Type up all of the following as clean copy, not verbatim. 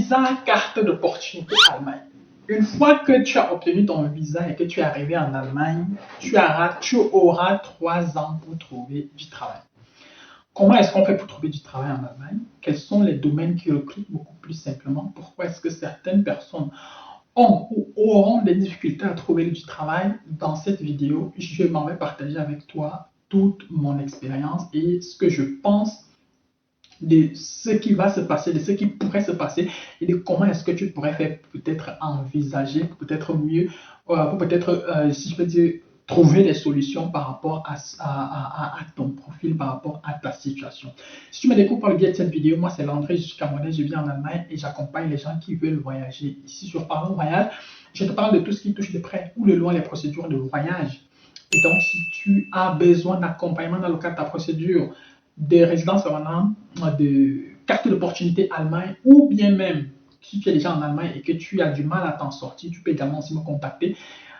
Visa carte d'opportunité Allemagne. Une fois que tu as obtenu ton visa et que tu es arrivé en Allemagne, tu auras 3 ans pour trouver du travail. Comment est-ce qu'on fait pour trouver du travail en Allemagne? Quels sont les domaines qui recrutent beaucoup plus simplement? Pourquoi est-ce que certaines personnes ont ou auront des difficultés à trouver du travail? Dans cette vidéo, je m'en vais partager avec toi toute mon expérience et ce que je pense de ce qui va se passer, de ce qui pourrait se passer et de comment est-ce que tu pourrais faire peut-être envisager, peut-être mieux, pour peut-être, si je peux dire, trouver des solutions par rapport à ton profil, par rapport à ta situation. Si tu me découvres par le biais de cette vidéo, moi c'est Landry, je suis camerounais, je vis en Allemagne et j'accompagne les gens qui veulent voyager. Ici sur Parlons Voyage, je te parle de tout ce qui touche de près ou de loin les procédures de voyage. Et donc, si tu as besoin d'accompagnement dans le cadre de ta procédure, de résidence permanente, de carte d'opportunité Allemagne, ou bien même si tu es déjà en Allemagne et que tu as du mal à t'en sortir, tu peux également aussi me contacter.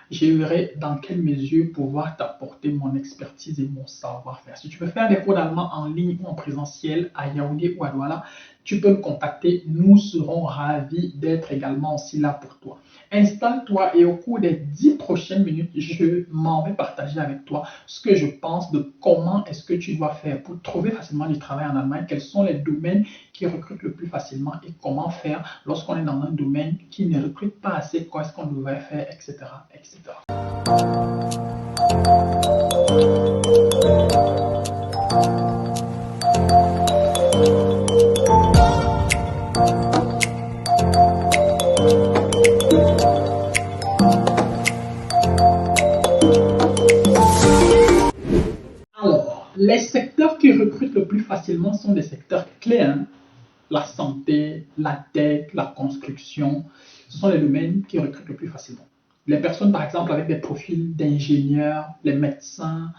Je verrai dans quelle mesure pouvoir t'apporter mon expertise et mon savoir-faire. Si tu veux faire des cours d'allemand en ligne ou en présentiel à Yaoundé ou à Douala, tu peux me contacter. Nous serons ravis d'être également aussi là pour toi. Installe-toi et au cours des 10 prochaines minutes, je m'en vais partager avec toi ce que je pense de comment est-ce que tu dois faire pour trouver facilement du travail en Allemagne, quels sont les domaines qui recrutent le plus facilement et comment faire lorsqu'on est dans un domaine qui ne recrute pas assez, quoi est-ce qu'on devrait faire, etc., etc. Alors, les secteurs qui recrutent le plus facilement sont des secteurs clés, hein. La santé, la tech, la construction, ce sont les domaines qui recrutent le plus facilement. Les personnes, par exemple, avec des profils d'ingénieurs, les médecins,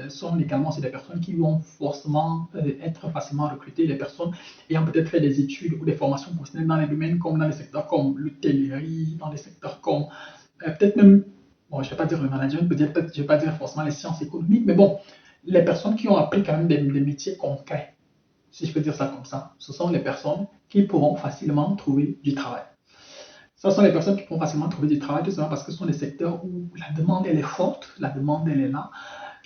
sont également aussi des personnes qui vont forcément être facilement recrutées. Les personnes ayant peut-être fait des études ou des formations professionnelles dans les domaines comme dans les secteurs comme l'hôtellerie, dans les secteurs comme peut-être même, bon, je ne vais pas dire le management, peut-être, je ne vais pas dire forcément les sciences économiques, mais bon, les personnes qui ont appris quand même des métiers concrets, si je peux dire ça comme ça, ce sont les personnes qui pourront facilement trouver du travail. Ce sont les personnes qui pourront facilement trouver du travail, tout simplement parce que ce sont des secteurs où la demande elle est forte, la demande elle est là.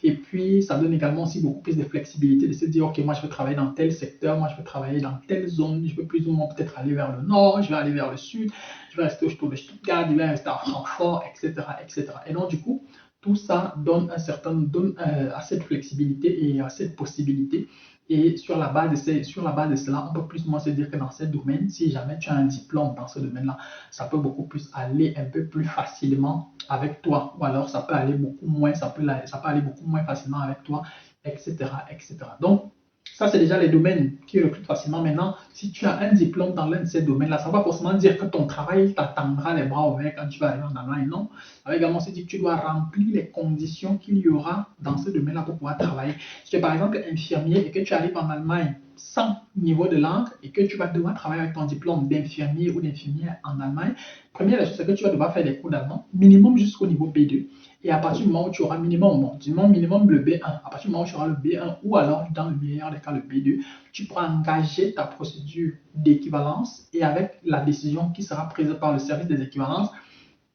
Et puis, ça donne également aussi beaucoup plus de flexibilité de se dire, OK, moi je veux travailler dans tel secteur, moi je veux travailler dans telle zone, je veux plus ou moins peut-être aller vers le nord, je vais aller vers le sud, je vais rester autour de Stuttgart, je vais rester à Francfort, etc., etc. Et donc, du coup, tout ça donne assez de flexibilité et assez de possibilités. Et sur la base de cela, on peut plus ou moins se dire que dans ces domaines, si jamais tu as un diplôme dans ce domaine-là, ça peut beaucoup plus aller un peu plus facilement avec toi. Ou alors ça peut aller beaucoup moins, ça peut aller beaucoup moins facilement avec toi, etc., etc. Donc, ça, c'est déjà les domaines qui recrutent facilement. Maintenant, si tu as un diplôme dans l'un de ces domaines-là, ça ne va pas forcément dire que ton travail t'attendra les bras ouverts quand tu vas arriver en Allemagne. Non. Ça va également se dire que tu dois remplir les conditions qu'il y aura dans ce domaine-là pour pouvoir travailler. Si tu es par exemple infirmier et que tu arrives en Allemagne sans niveau de langue et que tu vas devoir travailler avec ton diplôme d'infirmier ou d'infirmière en Allemagne, première chose, c'est que tu vas devoir faire des cours d'allemand, minimum jusqu'au niveau B2. Et à partir du moment où tu auras minimum le B1, à partir du moment où tu auras le B1 ou alors dans le meilleur des cas le B2, tu pourras engager ta procédure d'équivalence et avec la décision qui sera prise par le service des équivalences,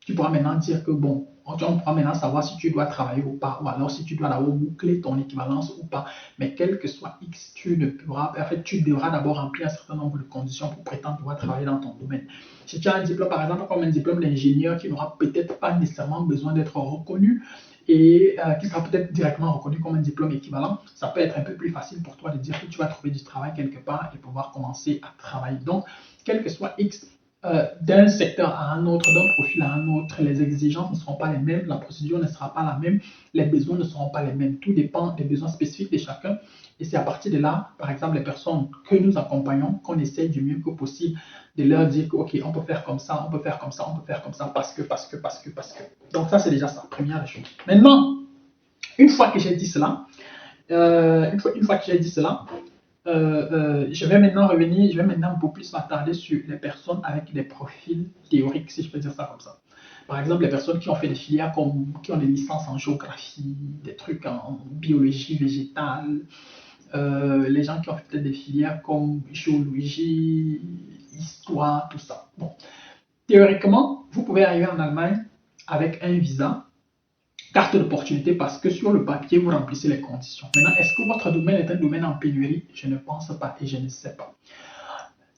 tu pourras maintenant dire que bon, on pourra maintenant savoir si tu dois travailler ou pas, ou alors si tu dois d'abord boucler ton équivalence ou pas. Mais quel que soit X, tu devras d'abord remplir un certain nombre de conditions pour prétendre pouvoir travailler dans ton domaine. Si tu as un diplôme, par exemple, comme un diplôme d'ingénieur qui n'aura peut-être pas nécessairement besoin d'être reconnu et qui sera peut-être directement reconnu comme un diplôme équivalent, ça peut être un peu plus facile pour toi de dire que tu vas trouver du travail quelque part et pouvoir commencer à travailler. Donc, quel que soit X, d'un secteur à un autre, d'un profil à un autre, les exigences ne seront pas les mêmes, la procédure ne sera pas la même, les besoins ne seront pas les mêmes. Tout dépend des besoins spécifiques de chacun. Et c'est à partir de là, par exemple, les personnes que nous accompagnons, qu'on essaye du mieux que possible de leur dire que, OK, on peut faire comme ça, on peut faire comme ça, on peut faire comme ça, parce que. Donc ça, c'est déjà ça, première chose. Maintenant, une fois que j'ai dit cela, je vais maintenant beaucoup plus m'attarder sur les personnes avec des profils théoriques, si je peux dire ça comme ça. Par exemple, les personnes qui ont fait des filières qui ont des licences en géographie, des trucs en biologie végétale, les gens qui ont fait des filières comme géologie, histoire, tout ça. Bon, théoriquement, vous pouvez arriver en Allemagne avec un visa, carte d'opportunité, parce que sur le papier, vous remplissez les conditions. Maintenant, est-ce que votre domaine est un domaine en pénurie? Je ne pense pas et je ne sais pas.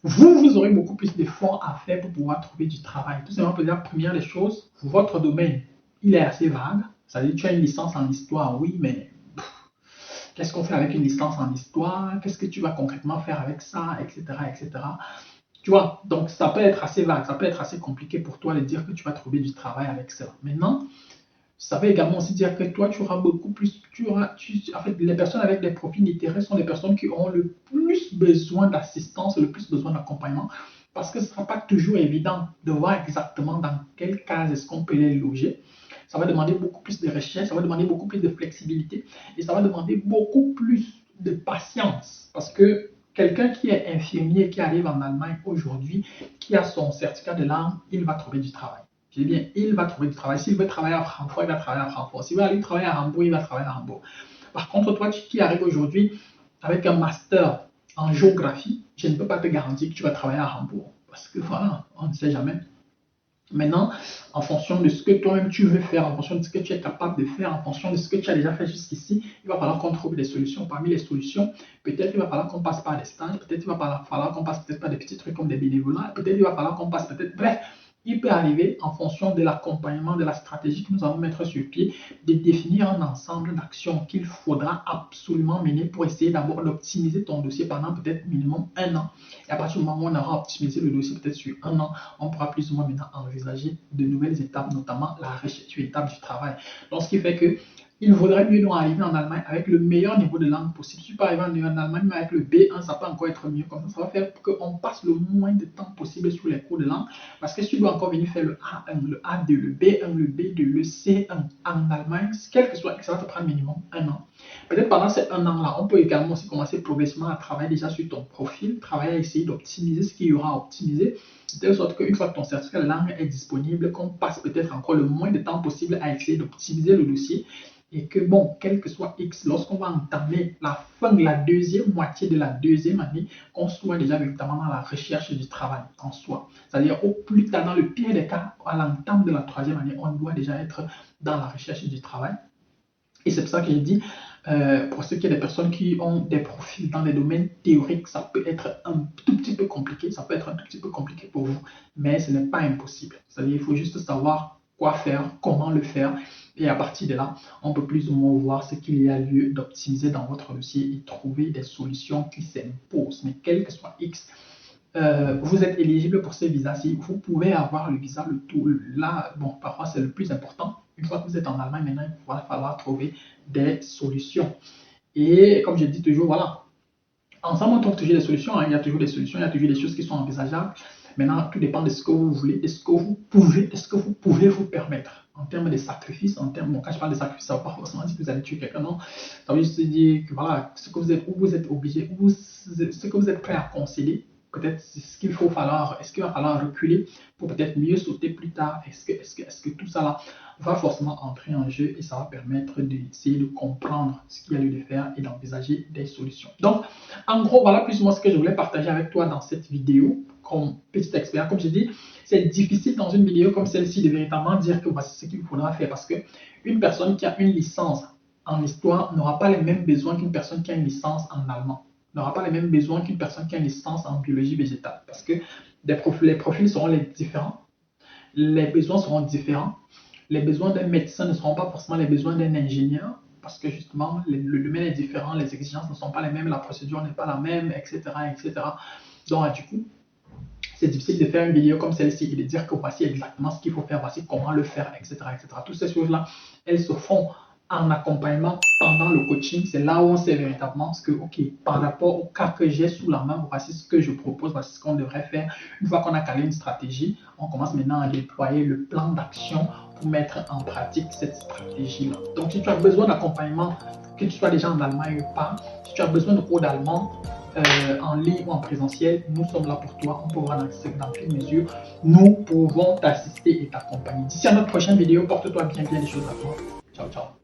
Vous aurez beaucoup plus d'efforts à faire pour pouvoir trouver du travail. Tout simplement, pour dire, première des choses, votre domaine, il est assez vague. Ça veut dire que tu as une licence en histoire, oui, mais qu'est-ce qu'on fait avec une licence en histoire? Qu'est-ce que tu vas concrètement faire avec ça, etc., etc. Tu vois, donc ça peut être assez vague, ça peut être assez compliqué pour toi de dire que tu vas trouver du travail avec ça. Maintenant, ça veut également aussi dire que toi, tu auras beaucoup plus, en fait, les personnes avec des profils littéraires sont les personnes qui auront le plus besoin d'assistance, le plus besoin d'accompagnement, parce que ce ne sera pas toujours évident de voir exactement dans quelle case est-ce qu'on peut les loger. Ça va demander beaucoup plus de recherche, ça va demander beaucoup plus de flexibilité et ça va demander beaucoup plus de patience, parce que quelqu'un qui est infirmier, qui arrive en Allemagne aujourd'hui, qui a son certificat de langue, il va trouver du travail. Je dis bien, il va trouver du travail. S'il veut travailler à Francfort, il va travailler à Francfort. S'il veut aller travailler à Hambourg, il va travailler à Hambourg. Par contre, toi qui arrives aujourd'hui avec un master en géographie, je ne peux pas te garantir que tu vas travailler à Hambourg. Parce que voilà, on ne sait jamais. Maintenant, en fonction de ce que toi-même tu veux faire, en fonction de ce que tu es capable de faire, en fonction de ce que tu as déjà fait jusqu'ici, il va falloir qu'on trouve des solutions. Parmi les solutions, peut-être il va falloir qu'on passe par des stages, peut-être il va falloir qu'on passe peut-être par des petits trucs comme des bénévolats, peut-être il va falloir qu'on passe peut-être, bref, il peut arriver en fonction de l'accompagnement, de la stratégie que nous allons mettre sur pied, de définir un ensemble d'actions qu'il faudra absolument mener pour essayer d'abord d'optimiser ton dossier pendant peut-être minimum 1 an. Et à partir du moment où on aura optimisé le dossier peut-être sur 1 an, on pourra plus ou moins maintenant envisager de nouvelles étapes, notamment la recherche étape du travail. Donc, ce qui fait que il vaudrait mieux donc arriver en Allemagne avec le meilleur niveau de langue possible. Si tu peux arriver en Allemagne, mais avec le B1, ça peut encore être mieux. Comme ça va faire qu'on passe le moins de temps possible sur les cours de langue. Parce que si tu dois encore venir faire le A1, le A2, le B1, le B2, le C1 en Allemagne, quel que soit, ça va te prendre minimum 1 an. Peut-être pendant ces 1 an-là, on peut également aussi commencer progressivement à travailler déjà sur ton profil, travailler à essayer d'optimiser ce qu'il y aura à optimiser, de telle sorte qu'une fois que ton certificat de langue est disponible, qu'on passe peut-être encore le moins de temps possible à essayer d'optimiser le dossier. Et que bon, quel que soit X, lorsqu'on va entamer la fin de la deuxième moitié de la deuxième année, qu'on soit déjà véritablement dans la recherche du travail en soi. C'est-à-dire au plus tard, dans le pire des cas, à l'entame de la troisième année, on doit déjà être dans la recherche du travail. Et c'est pour ça que j'ai dit, pour ce qui est des personnes qui ont des profils dans les domaines théoriques, ça peut être un tout petit peu compliqué, ça peut être un tout petit peu compliqué pour vous, mais ce n'est pas impossible. C'est-à-dire qu'il faut juste savoir quoi faire, comment le faire, et à partir de là, on peut plus ou moins voir ce qu'il y a lieu d'optimiser dans votre dossier et trouver des solutions qui s'imposent. Mais quel que soit X, vous êtes éligible pour ces visas-ci, vous pouvez avoir le visa, le tout. Là, bon, parfois c'est le plus important. Une fois que vous êtes en Allemagne, maintenant, il va falloir trouver des solutions. Et comme je dis toujours, voilà, ensemble, on trouve toujours des solutions. Hein. Il y a toujours des solutions, il y a toujours des choses qui sont envisageables. Maintenant, tout dépend de ce que vous voulez, de ce que vous pouvez vous permettre. En termes de sacrifices, en termes, bon, quand je parle de sacrifices, ça ne veut pas forcément dire que vous allez tuer quelqu'un, non. Ça veut juste dire que voilà, ce que vous êtes, où vous êtes obligé, ce que vous êtes prêt à concéder, peut-être ce qu'il faut falloir, est-ce qu'il va falloir reculer pour peut-être mieux sauter plus tard? Est-ce que tout ça là va forcément entrer en jeu et ça va permettre d'essayer de comprendre ce qu'il y a lieu de faire et d'envisager des solutions. Donc, en gros, voilà plus ou moins ce que je voulais partager avec toi dans cette vidéo comme petite expérience. Comme je dis, c'est difficile dans une vidéo comme celle-ci de véritablement dire que voici ce qu'il faudra faire parce que une personne qui a une licence en histoire n'aura pas les mêmes besoins qu'une personne qui a une licence en allemand. N'aura pas les mêmes besoins qu'une personne qui a une licence en biologie végétale parce que les profils seront différents, les besoins seront différents. Les besoins d'un médecin ne seront pas forcément les besoins d'un ingénieur parce que justement le domaine est différent, les exigences ne sont pas les mêmes, la procédure n'est pas la même, etc. etc. Donc du coup, c'est difficile de faire une vidéo comme celle-ci et de dire que voici exactement ce qu'il faut faire, voici comment le faire, etc. etc. Toutes ces choses-là, elles se font en accompagnement pendant le coaching. C'est là où on sait véritablement ce que, ok, par rapport au cas que j'ai sous la main, voici ce que je propose, voici ce qu'on devrait faire. Une fois qu'on a calé une stratégie, on commence maintenant à déployer le plan d'action pour mettre en pratique cette stratégie-là. Donc, si tu as besoin d'accompagnement, que tu sois déjà en Allemagne ou pas, si tu as besoin de cours d'allemand, en ligne ou en présentiel, nous sommes là pour toi. On peut voir dans quelle mesure nous pouvons t'assister et t'accompagner. D'ici à notre prochaine vidéo, porte-toi bien des choses à toi. Ciao, ciao.